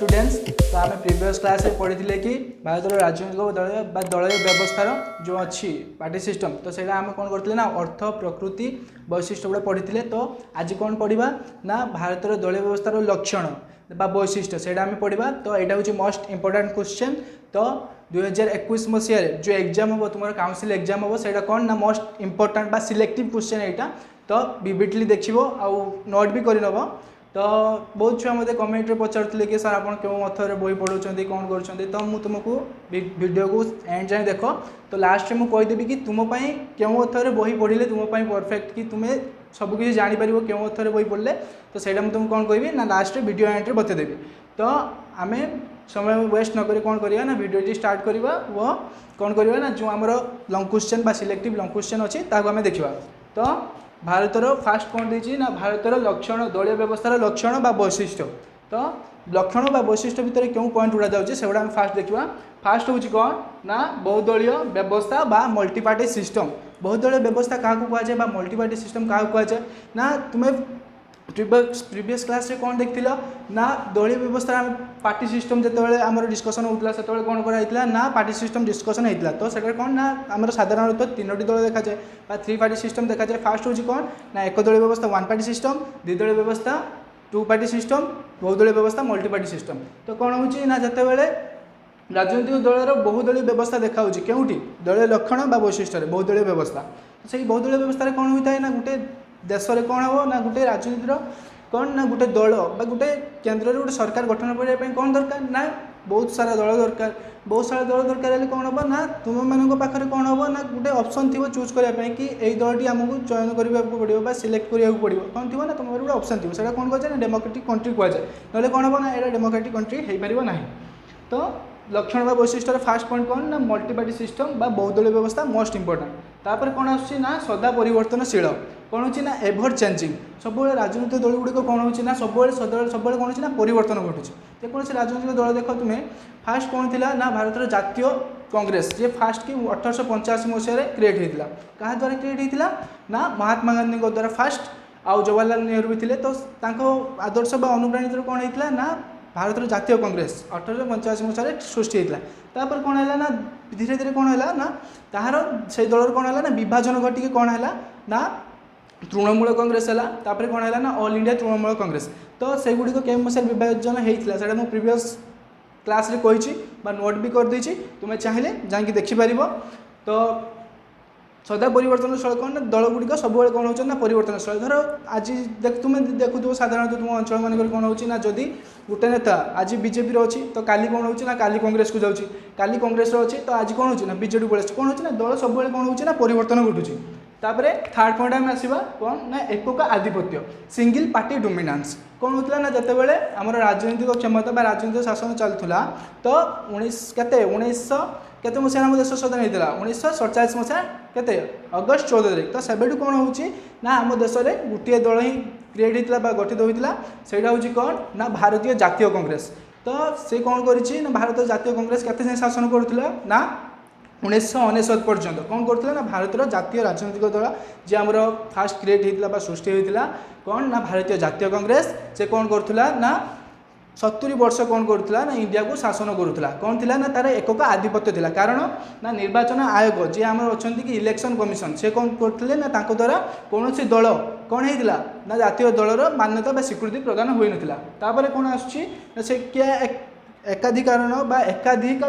Students तो आम previous class रे पढ़ी कि भारत राजनीतिक दल दलय व्यवस्थार जो अच्छी पार्टी सिस्टम तो सही आम कौन करते ना अर्थ प्रकृति वैशिष्ट्य गुड़ा पढ़ी तो आज कौन पढ़ा ना भारत दलय व्यवस्थार लक्षण वैशिष्ट्य से पढ़ा तो यहाँ हूँ मोस्ट इंपोर्टाट क्वेश्चन तो 2021 मसीह जो एग्जाम हम तुम काउंसिल एग्जाम हम से कौन ना मोस्ट इंपोर्टाट सिलेक्टिव क्वेश्चन यहाँ तो विविडली देख नोट भी करनब तो बहुत छुआ मत कमेंट रे पचारुले कि सर आप क्यों अर्थर बही पढ़ाऊँ कौन कर तो मुझे तुमको वीडियो को एंड जाए देख तो लास्ट में मुझे कहीदेवी कि तुमपाई क्यों अर्थर बही पढ़ले तुमपाई परफेक्ट कि तुम्हें सबकि जापर क्यों अर्थर बही पढ़ले तो सहीटा मुझे तुमको कौन कहि ना लास्ट वीडियो एंड रे बतेदेवी तो आम समय वेस्ट नक कौन करवा ना वीडियो स्टार्ट करवा वो कौन करवा ना जो आम लंग क्वेश्चन बा सिलेक्टिव लंग क्वेश्चन अच्छी आम देखा तो भारतर फास्ट कौन देती ना भारतर लक्षण दलीय व्यवस्थार लक्षण बा वैशिष्ट्य तो लक्षण बा वैशिष्ट्य भितर क्यों पॉइंट गुड़ा जाऊँगी से गुड़ा फास्ट देखा फास्ट हूँ कौन ना बहुदलीय व्यवस्था बा मल्टीपार्टी सिस्टम बहुदलीय व्यवस्था क्या कहुए बा मल्टीपार्टी सिस्टम क्या कहुए ना तुम्हें प्रीवियस क्लास रे कौन देख ना दलीय व्यवस्था पार्टी सिस्टम जिते आम डिस्कसन होता से कौन कराइला ना पार्टी सिस्टम डिस्कसन होता तो से कौन ना आम साधारणतः तीनोटी दल देखा जाए थ्री पार्टी सिस्टम देखा जाए फास्ट हूँ कौन ना एक दलीय व्यवस्था वन पार्टी सिस्टम द्विदलीय व्यवस्था टू पार्टी सिस्टम बहुदलीय व्यवस्था मल्टीपार्टी सिस्टम तो कौन हो ना जिते राजनीतिक दलर बहुदलीय व्यवस्था देखा क्योंटी दलीय लक्षण बा वैशिष्ट्य बहुदलीय व्यवस्था तो सही बहुदलीय व्यवस्था कौन होता है ना गोटे देश में कौन हम ना गोटे राजनीतिर कौन ना गोटे दल बा गोटे केन्द्र गोटे सरकार गठन करने कौन दरकार ना बहुत सारा दल दरकार बहुत सारा दल दरकार है कौन हम ना तुम मान पाखे कौन हम ना गोटे ऑप्शन थी चूज करने कि यही दलटी आमको चयन करने पड़ो सिलेक्ट करा पड़ो कौन थी ना तुम गोटे ऑप्शन थी से कौन कहुए ना डेमोक्रेटिक कंट्री कहुए ना कौन हम ना यहाँ डेमोक्रेटिक कंट्री हो पार ना तो लक्षण बा वैशिष्ट्य फास्ट पॉइंट कौन ना मल्टीपार्टी सिस्टम बा बहुदलीय व्यवस्था मोस्ट इंपोर्टाट तापर कौन आसूँ ना सदा परिवर्तनशील कौन हो ना एभर चेंजिंग सब राजनीतिक दल गुड़िक कौन हो ना सब कौन हो ना परिवर्तन घटुची जेकोसी राजनीतिक दल देख तुम्हें फास्ट कौन थी ना भारत जातीय कांग्रेस जे फास्ट कि 1885 मसीह क्रिएट होता क्या द्वारा क्रिएट होता ना महात्मा गांधी द्वारा फास्ट आउ जवाहरलाल नेहरू भी थे तो आदर्श बा अनुप्राणित कौन होता ना भारत जातीय कांग्रेस 1885 मसीह सृष्टि होता कौन है ना धीरे धीरे कौन है ना तार से दल कौन है ना विभाजन घटिकी कौन है ना तृणमूल कांग्रेस है कौन है ना ऑल इंडिया तृणमूल कांग्रेस तो से गुड़िक के मसीह विभाजन होता है मुझे प्रीवियस क्लास रे कही नोट भी कर देछि तुम्हें चाहिए जाकि देखिपर तो सदा परिवर्तनशील कौन ना दल गुड़िक सब कौन हो ना परिवर्तनशील धर आज तुम्हें देखुव साधारणतः तुम अंचल मानक कौन हो ना जदि गोटे नेता आज बीजेपी अच्छी तो काली कौन हो ना काली कांग्रेस को जाऊँगी काली कांग्रेस अच्छी तो आज कौन हो ना बीजेडी पड़े कौन हो ना दल सब कौन हो ना परिवर्तन घटुची तापर थर्ड पॉइंट आम आसवा कौन ना एकोक आधिपत्य सिंगल पार्टी डोमिनान्स कौन होता ना जितेबाला आम राजनीतिक क्षमता बा राजनीतिक शासन चलूला तो 19 मसीह आम देश स्वाधीन होता 1947 मसीहा के अगस्ट 14 तारीख तो से कौन हो ना आम देश में गोटे दल ही क्रिएट होता गठित होता से हूँ कौन ना भारतीय जातीय कांग्रेस तो से कौन कर भारत जातीय कांग्रेस के शासन करुला ना 1999 पर्यंत कौन करते ना भारत जातीय राजनीतिक दल जी आम फास्ट क्रिएट होता सृष्टि होता कौन ना भारतीय जातीय कांग्रेस से कौन करुला ना 70 वर्ष कौन करुला ना इंडिया को शासन करुला कौन थिला ना तार एकोक आधिपत्य थिला कारण ना निर्वाचन आयोग जी आम अच्छा कि इलेक्शन कमिशन से कौन करते ना तांको द्वारा कौन सी दल कौन होता ना जातीय दलर मान्यता बा स्वीकृति प्रदान हो नापर कौन आसे क्या एकाधिकारण बा एकाधिक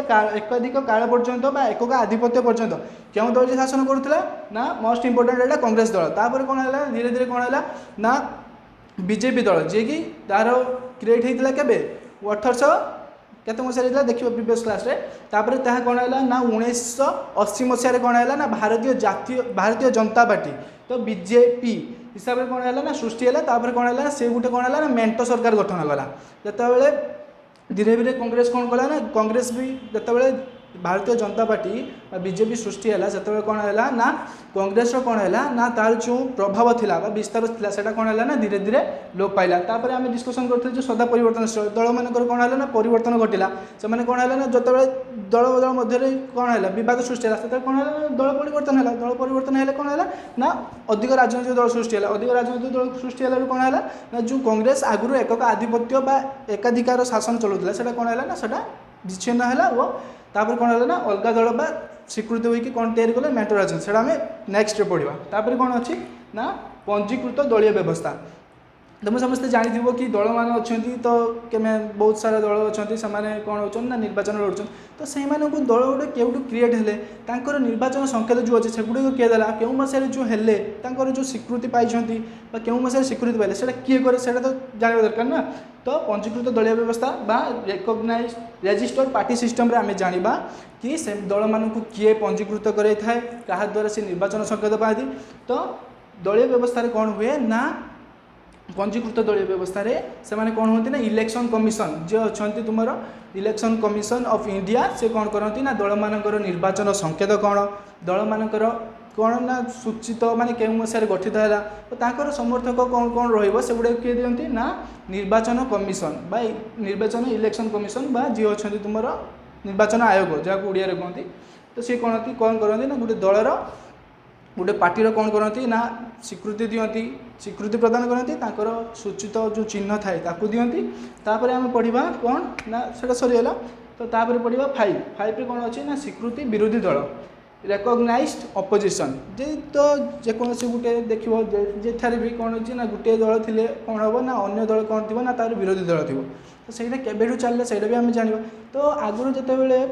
काल पर्यंत बा एकोक आधिपत्य पर्यंत क्यों दल शासन करुला ना मोस्ट इंपोर्टाट है कांग्रेस दल तापर कौन है धीरे धीरे कौन है ना बीजेपी दल जी कि तार क्रिएट होता के 1800 केते मसीह देखिए प्रीवियस क्लास रे तापर तह कौन है ना 1980 मसीह कौन है ना भारतीय जनता पार्टी तो बीजेपी हिसाब से कौन है ना सृष्टि है कौन है से गोटे कौन है ना मेंटो सरकार गठन कला जिते धीरे धीरे कांग्रेस कौन कला ना कांग्रेस भी जिते भारतीय जनता पार्टी बीजेपी सृष्टि है से कौन है ना कांग्रेस कौन है ना तार जो प्रभाव थिला विस्तार थिला सेटा कौन है ना धीरे धीरे लोप पाइला तापर आम डिस्कसन करते जो सदा परिवर्तनशील दल मानकर कौन है ना परिवर्तन घटिला से कौन है ना जो दल दल मध्य कौन है बद सृष्टि है कौन है दल परिवर्तन है दल परिवर्तन है कौन है ना अधिक राजनैतिक दल सृष्टि है अधिक राजनैतिक दल सृष्टि है कौन है ना जो कांग्रेस आगुरी एकक आधिपत्य बा एकाधिकार शासन चलाउला से कौन है ना सेटा विच्छिन्न है वो तापर कौन है ना अलग दल बा स्वीकृत होगी कौन तैयारी कले मेंटर राजनीति से आम नेक्स्ट पढ़ा तापर कौन अच्छी ना पंजीकृत दलीय व्यवस्था तुम समस्ते जानी कि दल मान अच्छा तो केमे बहुत सारा दल अच्छा से कौन हो ना निर्वाचन लड़ुन तो से दल गोटे केउटू क्रिएट हेले तांकर निर्वाचन संकेत जो अच्छे से गुड़िक किए देला केउ मसीह जो हेले तांकर जो स्वीकृति पाई केउ मसीह स्वीकृति पाइले से किए करे से तो जानवा दरकार ना तो पंजीकृत दलीय व्यवस्था बा रेकग्नाइज रेजिस्टर्ड पार्टी सिस्टम रे आमे जानिबा कि से दल मानकु किए पंजीकृत करे थाए कहा द्वारा से निर्वाचन संकेत पाती तो दलीय व्यवस्था कौन हुए ना पंजीकृत दलीय व्यवस्था से माने कौन होती ना इलेक्शन कमिशन जो अच्छा तुम इलेक्शन कमिशन ऑफ इंडिया से कौन करती ना दल मानकर निर्वाचन संकेत कौन दल मानकर कौन ना सूचित माने केउ मसीह गठित है तो तांकर समर्थक कौन कौन रही गुड़ा किए दिखती ना निर्वाचन कमिशन बा निर्वाचन इलेक्शन कमिशन बा जी अच्छा तुम निर्वाचन आयोग जहाँ ओडिया कहती तो सी कौन करती ना गोटे दलर गोटे पार्टी कौन करती ना स्वीकृति दियंती स्वीकृति प्रदान करती तांकर सूचित जो चिन्ह थाए ताकू दियंती तापर आम पढ़ा कौन ना सेटा सरीगला तो तापर पढ़ा फाइव रे कौन अच्छी ना स्वीकृति विरोधी दल रेकग्नाइज्ड अपोजिशन जे तो जेकोसी गोटे देखो जेठारे भी कौन अच्छी ना गोटे दल थिले कौन हम ना अन्य दल कौन थी ना तार विरोधी दल थी तो सहीटा केबेठू चलला सहीटा भी आम जाना तो आगुरी जितेबाला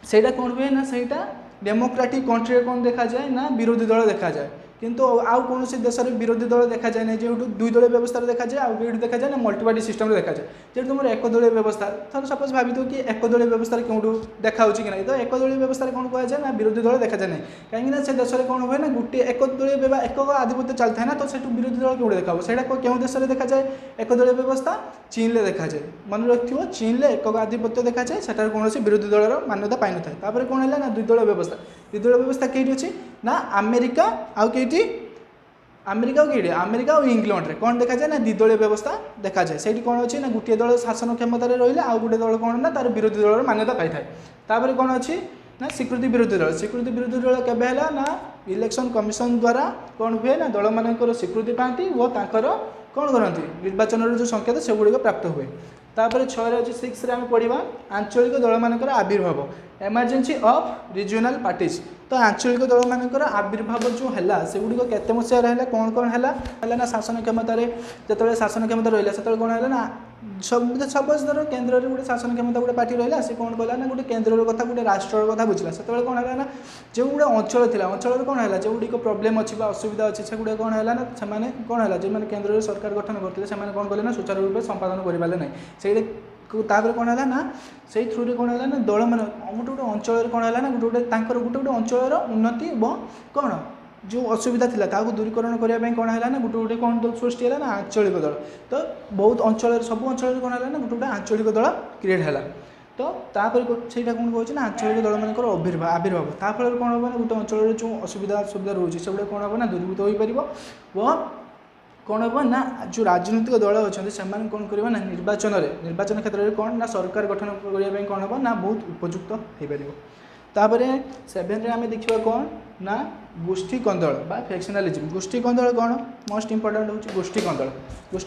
सहीटा कौन हुए ना सहीटा डेमोक्रेटिक कंट्री कौन देखा जाए ना विरोधी दल देखा जाए किंतु आउ कौन देश में विरोधी दल देखा जाए ना जो दुई दलीय व्यवस्था देखा जाए आउ देखा जाए ना मल्टीपार्टी सिस्टम देखा जाए जो तुम एक दलीय व्यवस्था थर सपोज भावी कि एक दलीय व्यवस्था क्यों देखा कि ना तो एक दलीय व्यवस्था कौन कह जाए ना विरोधी दल देखा जाए ना कहीं से देश में कौन हुए ना गोटे एक दलीय एक आधिपत्य चलता है ना तो विरोधी दल क्यों देखा से क्यों देश में देखा जाए एक दलीय व्यवस्था चीन में देखा जाए मन रखियो चीन में एक आधिपत्य देखा जाए सेटार कौन विरोधी दलर मान्यता पाई न था कौन है ना द्विदलीय व्यवस्था कई अच्छी ना अमेरिका आउ कई अमेरिका कई अमेरिका और इंग्लैंड रे कौन देखा जाए ना द्विदलीय व्यवस्था देखा जाए से कौन अच्छी ना गोटे दल शासन क्षमता रहा आउ गोटे दल कौन ना तार विरोधी दलर मान्यता पाई थाए कौन अच्छी ना स्वीकृति विरोधी दल केबे है ना इलेक्शन कमिशन द्वारा कौन हुए ना दल मानकर स्वीकृति पाती और तांकर कौन करती निर्वाचन जो संकेत से गुड़िक प्राप्त हुए तापर 6 अच्छी 6 रे आम पढ़ा आंचलिक दल मानकर आविर्भाव एमरजेंसी ऑफ रिजनल पार्टीज तो आंचलिक दल मानकर आविर्भाव जो है से गुड़िक केते मसीह है कौन है ना शासन क्षमता जो शासन क्षमता रहा से कौन है ना सपोज धर केन्द्र में गोटे शासन क्षमता गोटे पार्टी रहा से कौन कला ना गोटे केन्द्र कथा गोटे राष्ट्र कथा बुझला से कौन है ना जो गोटे अंचल थी अंचल कौन है जो गुड़िक प्रोब्लेम अच्छी असुविधा अच्छी से गुड़े कौन है ना से कौन है जो केन्द्र में सरकार गठन करते हैं कौन कले ना सुचारू रूप संपादन करें ना से तापर कौन है ना से थ्रू कौन है ना दल मान गोटे गोटे अंचल कौन है ना गोटे गोटे गोटे अंचल उन्नति कौन जो असुविधा था दूरीकरण करने कौन है ना गोटे गोटे कौन दल सृष्टि है ना आंचलिक दल तो बहुत अंचल सब अंचल कौन है ना गोटे गोटे आंचलिक दल क्रिएट है तो तापर से कौन कहूँ ना आंचलिक दल मान आविर्भाव ताफल कौन हम ना गोटे अंचल जो असुविधा रोचे से कौन हम ना दूरीभूत हो पार कौन हम ना जो राजनीतिक दल अच्छा से कौन कर ना निर्वाचन क्षेत्र में कौन ना सरकार गठन करने कौन हम ना बहुत उपयुक्त हो पार तापर 7 रे आम देखा कौन ना गोष्ठी कंदल बा फैक्शनालिज्म गोष्ठी कंदल कौन मोस्ट इंपोर्टेंट हूँ गोष्ठी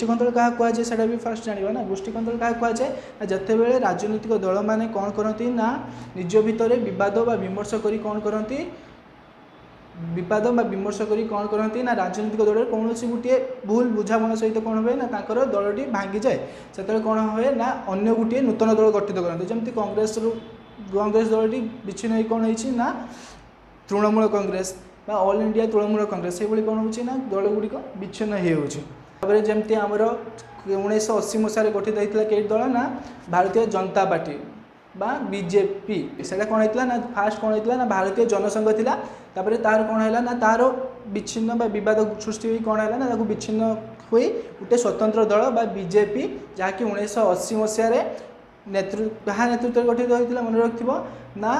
कंदल क्या कहुए से भी फास्ट जाना ना गोष्ठी कंदल क्या कहुए जिते बड़े राजनीतिक दल मैंने कौन करती ना निज भितर बद विमर्श कर कौन करती विवाद विमर्श कर कौन करती ना राजनीतिक दल कौन गोटे भूल बुझामणा सहित कौन हुए ना दलटी भांगी जाए से कौन हुए ना अन्य गोटे नूतन दल गठित करते जमी कांग्रेस दलटी विच्छिन्न कौन होती ना तृणमूल कांग्रेस बा ऑल इंडिया तृणमूल कांग्रेस से कौन हो ना दल गुड़िक विच्छिन्न होमती आमर 1980 मसीह गठित होता कई दल ना भारतीय जनता पार्टी बा बीजेपी से कौन होता ना फास्ट कौन होता ना भारतीय जनसंघ थिला तापर तार कौन है ना तार विच्छिन्न बद सृष्टि हुई कौन है ना विच्छिन्न हुई गोटे स्वतंत्र दल बा बीजेपी जहाँकि 1980 मसीह नेतृत्व गठित होता मन रखिथि ना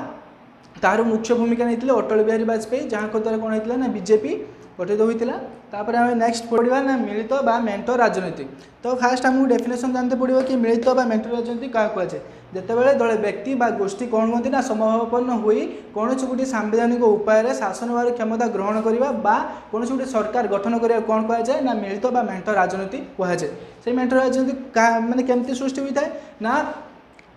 तार मुख्य भूमिका नहीं अटल बिहारी वाजपेयी जहाँ द्वारा कौन होता ना बीजेपी गठित होता तापर आम नेक्स्ट पढ़ा ना मिलित बा मेंट राजनीति। तो फास्ट आमको डेफिनेशन जानते पड़ो कि मिलित बा मेंट राजनीति क्या कहुए जितेबाला दल व्यक्ति बा गोष्ठी कौन कहते ना समभावापन्न हुई कौन गोटे सांविधानिक उपाय शासन भाव क्षमता ग्रहण करने कौन गोटे सरकार गठन करने कौन कहुए ना मिलित बा मेंट राजनीति कहुए से मेंट राजनीति माने केमती सृष्टि होता है ना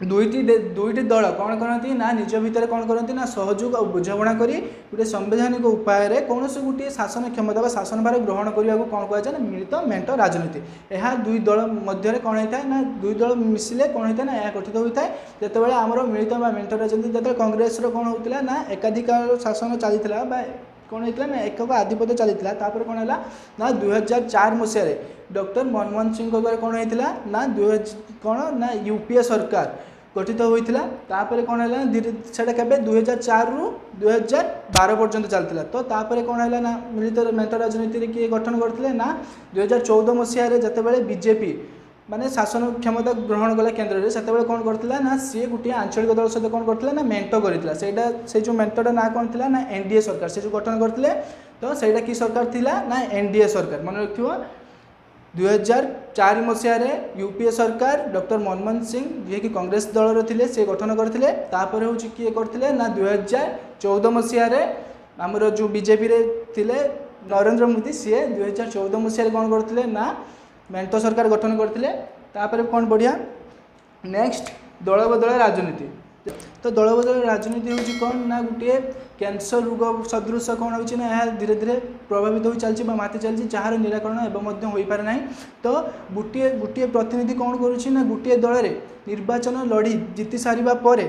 दुईटी दल कौन करती ना निज भितर कौन करती ना सहयोग और बुझाणा करी गोटे संवैधानिक उपाय कौन से गोटे शासन क्षमता शासन भार ग्रहण करने को कौन कहुए ना मिलित मेंट राजनीति। यह दुई दल मध्य कौन होता है ना दुई दल मिसिले कौन होता है ना यह गठित होता है जितेबाला आमर मिलित मेंट राजनीति जो कांग्रेस कौन होता ना एकाधिकार शासन चलता कौन होता ना एकक आधिपत्य चलता तापर कौन है ना 2004 मसीह डॉक्टर मनमोहन सिंह द्वारा कौन होता ना कौन ना यूपीए सरकार गठित होता तापर कौन है धीरे से 2004 रु 2012 पर्यंत चलता। तो तापर कौन है ना मिलित मेंट राजनीति किए गठन करते ना 2014 मसीह जितेबाला बीजेपी माने शासन क्षमता ग्रहण कला केन्द्र में से कौन करता ना सी गोटे आंचलिक दल सहित कौन करता ना मेंट करता से जो मेंटर ना कौन थी ना एनडीए सरकार से जो गठन करते तो सहीटा कि सरकार थिला ना एनडीए सरकार मन रख 2004 मसीह यूपीए सरकार डॉक्टर मनमोहन सिंह जी कि कांग्रेस दल थे से गठन करते तापर हूँ किए करते ना 2014 मसीह आमर जो बीजेपी थे नरेंद्र मोदी सी 2014 मसीह कौन करते ना मेंट सरकार गठन करते तापर कौन बढ़िया नेक्स्ट दल बदल राजनीति। तो दल बदल राजनीति हूँ कौन ना गोटे कैंसर रोग सदृश कौन हो ना धीरे धीरे प्रभावित हो चलती माति चलती जार निराकरण एवं हो पारे ना। तो गोटे गोटे प्रतिनिधि कौन करुँच गोटे दल में निर्वाचन लड़ी जीति सारा पर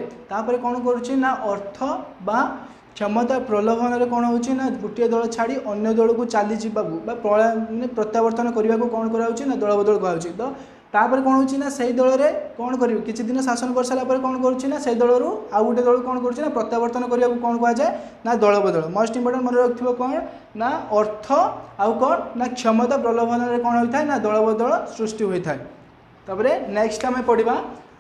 कौन करुँच अर्थ बा क्षमता प्रलोभन कौन हो गोटे दल छाड़ी अन्य दल को चली जावाक प्रत्यावर्तन करने को कौन कराऊँ ना दल बदल कहुच्छी। तो तापर कौन होची ना से दल में कौन कर किसी दिन शासन कर सारापर कौन करुँच से दल रू आउ गोटे दल कौन करुँच प्रत्यावर्तन करने को कौन कहुए ना दल बदल। मोस्ट इंपोर्टेंट मन रखियो कौन ना अर्थ आउ कौन ना क्षमता प्रलोभन कौन होता है ना दल बदल सृष्टि होता है। तापर नेक्स्ट आम पढ़ा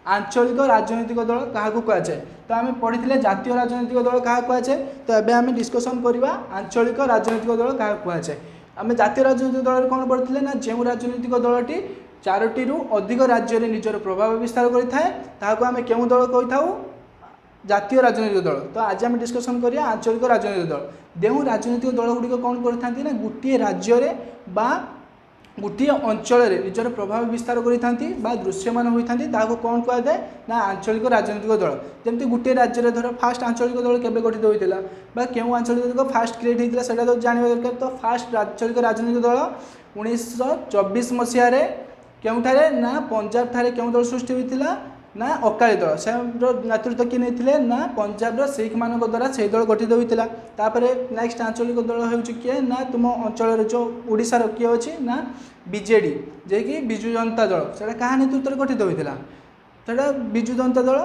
आंचलिक राजनीतिक दल क्या कहुए। तो आम पढ़ी जातीय राजनीतिक दल क्या कहुए। तो ये आम डिस्कसन करवा आंचलिक राजनीतिक दल क्या कहुए। आम जातीय राजनीतिक दल कौन पढ़ी ना जो राजनीतिक दलटी 4टी रु अधिक राज्य में निजर प्रभाव विस्तार करें आम क्यों दल कही था जातीय राजनीतिक दल। तो आज आम डिस्कसन करिया आंचलिक राजनीतिक दल। जो राजनीतिक दल गुड़िक कौन करते ना गोटे राज्य बा गोटे अंचल निजर प्रभाव विस्तार करते दृश्यमान होता कौन कहुए ना आंचलिक राजनीतिक दल। जमती गोटे राज्य धर फास्ट आंचलिक दल केवे गठित होता क्यों आंचलिक दल फास्ट क्रिएट होता है तो जानवा दरकार। तो फास्ट आंचलिक राजनीतिक दल 1924 मसीह क्योंठारे ना पंजाब ठारे क्यों दल सृष्टि होता ना अकाली दल से नेतृत्व किए नहीं ना पंजाब सिख मान द्वारा से दल गठित होता। तापर नेक्स्ट आंचलिक दल हो किए ना तुम अंचल जो ओडिशार किए अच्छी ना बीजेडी जे कि विजु जनता दल से क्या नेतृत्व गठित होता से विजु जनता दल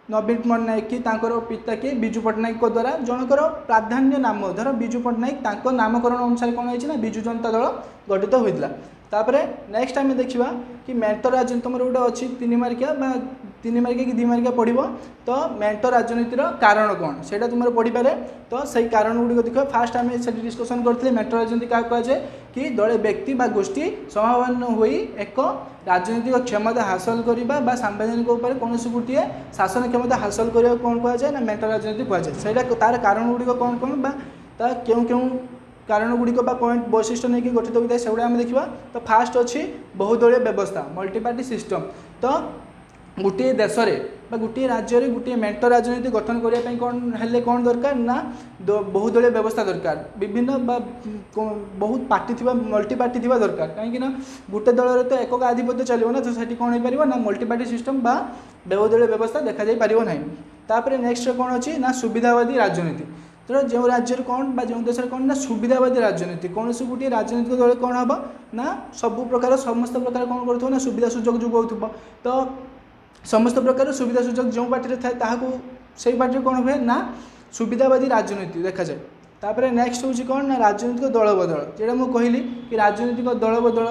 नवीन पट्टनायक कि पिता किए विजु पट्टनायक द्वारा जनकर प्राधान्य नाम धर विजु पट्टनायक नामकरण अनुसार कौन होना विजु जनता दल गठित होता। तापर नेक्स्ट आम देखा कि मेंट राजनीति तुम गोटे अच्छी 3 मार्किया 3 मार्किया कि 2 मार्किया पढ़ो। तो मेंट राजनीतिर कारण कौन से तुम पढ़ी पारे। तो सही कारण गुड़िक देख फास्ट आम से डिस्कसन करते मेंट राजनीति क्या कहुए कि दले व्यक्ति बा गोष्ठी समापन्न हो एक राजनीतिक क्षमता हासिल करवा सांविधानिक उपर कौन गोटे शासन क्षमता हासिल करने कौन कहुए ना मेंट राजनीति कहुए। तार कारण गुड़िक कौन कौन बा क्यों क्यों कारण गुड़िक पॉइंट वैशिष्ट नहीं गठित होता है से गुड़ा देखा। तो फास्ट अच्छी बहुदलीय व्यवस्था मल्टीपार्टी सिस्टम। तो गोटे देश में गोटे राज्य में गोटे मेंट राजनीति गठन करने कौन हेल्ले कौन दरकार ना बहुदलीय व्यवस्था दरकार विभिन्न बहुत पार्टी थी मल्टीपार्टी थी दरकार कहीं गोटे दल तो एक आधिपत्य चलो ना तो से कौन हो पार ना मल्टीपार्टी सिस्टम बा बहुदलीय व्यवस्था देखा जा पार ना। तापर नेक्स्ट कौन अच्छी ना सुविधावादी राजनीति। तो जो राज्य कौन बा जो देश कौन ना सुविधावादी राजनीति कौन से गोटे राजनीतिक दल कौन हम ना सबु प्रकार समस्त प्रकार कौन करो ना सुविधा सुजोग जोगाऊ। तो समस्त प्रकार सुविधा सुजोग जो पार्टी थाए से पार्टी कौन हुए ना सुविधावादी राजनीति देखा जाए। तापर नेक्स्ट हूँ कौन ना राजनीतिक दल बदल जोटा मुझे कहली कि राजनीतिक दल बदल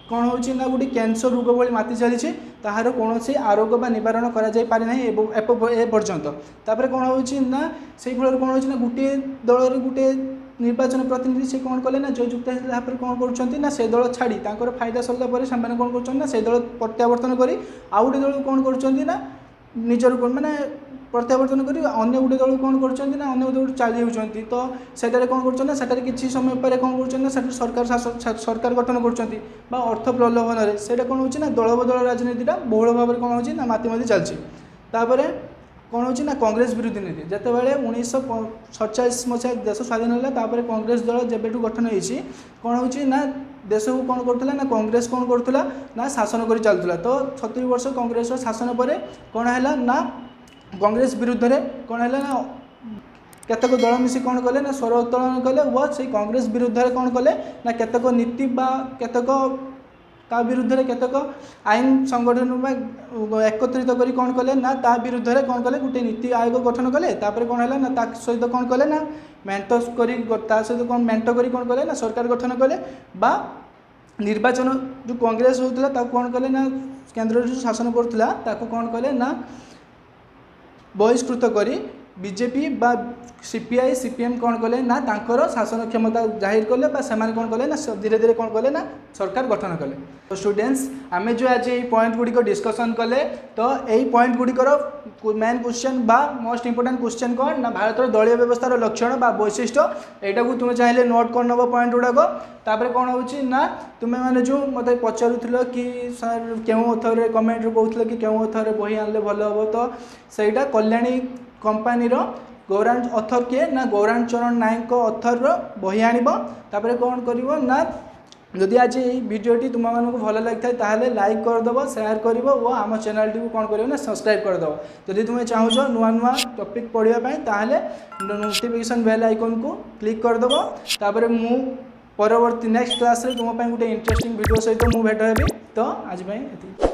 कौन होची ना गोटे कैंसर रोग भली माति चली ताहार कौन से आरोग्य बा निवारण करा जाई पारे नहीं ए पर्यंत तापर कौन होची ना से फल कौन होची ना गोटे दल गोटे निर्वाचन प्रतिनिधि से कौन कले ना जययुक्त होता कौन कर से दल छाड़ी फायदा सरला से कौन कर से दल प्रत्यावर्तन कर आउ गोटे दल कौन कर निजर माने प्रत्यावर्तन कर अन्य गोटे दल कौन कर अन्य दल चली होती तो सेटारे कौन कर किसी समय पर कौन कर सरकार गठन कर अर्थ प्रलोभन से कौन हो दल बदल राजनीतिटा बहुल भाव में कौन हो मातिमाति चलती कौन हो ना कांग्रेस विरोधी नीति जिते बड़े 1947 मसीहा देश स्वाधीन है कांग्रेस दल जब गठन होती कौन हो ना देश को कौन करूला ना कांग्रेस कौन करूला ना शासन कर चलूला तो 36 वर्ष कांग्रेस शासन पर कौन है ना कांग्रेस विरुद्ध रे कौन है ना केतक दल मिसी कौन कले ना स्वर उत्तोलन कले व से कांग्रेस विरुद्ध रे कौन कले ना केतक नीति बा केतक ता विरुद्ध रे केतक आईन संगठन एकत्रित करी कौन कले ना ता विरुद्ध रे कौन कले गोटे नीति आयोग गठन कले तापर कौन है ना ता सहित कौन कले ना मेंट करी ता सहित कौन मेंट करी कौन कले ना सरकार गठन कले बा निर्वाचन जो कांग्रेस होता कौन कले ना केंद्र जो शासन करूला कौन कले ना बहिष्कृत करी बीजेपी बा सीपीआई सीपीएम कौन कले ना तांकर शासन क्षमता जाहिर कले कौन कले ना धीरे धीरे कौन कले ना सरकार गठन कले। तो स्टूडेंट्स आमे जो आज ये पॉइंट गुड़ी को डिस्कसन कले तो यही पॉइंट गुड़िकर मेन क्वेश्चन बा मोस्ट इंपोर्टेंट क्वेश्चन कौन ना भारत दलीय व्यवस्थार लक्षण बा वैशिष्ट्य यहाँ को तुम्हें चाहिए नोट कर नब पॉइंट गुड़ाक तापर कौन हो ना तुम्हें मैंने जो मत पचारूल कि सर क्यों अथर कमेंट कहते कि क्यों अथर बही आनले भल हम तो सहीटा कल्याणी कंपानीर गौरांग अथर किए ना गौरांग चरण नायक अथर बही आनब तापर कौन कर ना जदि आज ये वीडियोटी तुम मानक भल लगी था लाइक करदेव शेयर कर आम चैनल टी कौन कर सब्सक्राइब करदेव जदि तुम चाहो नुआ नुआ टॉपिक पढ़ाई ताहले नोटिफिकेशन बेल आइकन को क्लिक करदेव तापर मु परवर्ती नेक्स्ट क्लास रे तुम गोटे इंटरेस्टिंग वीडियो सहित मुझे भेट हेबी तो आज।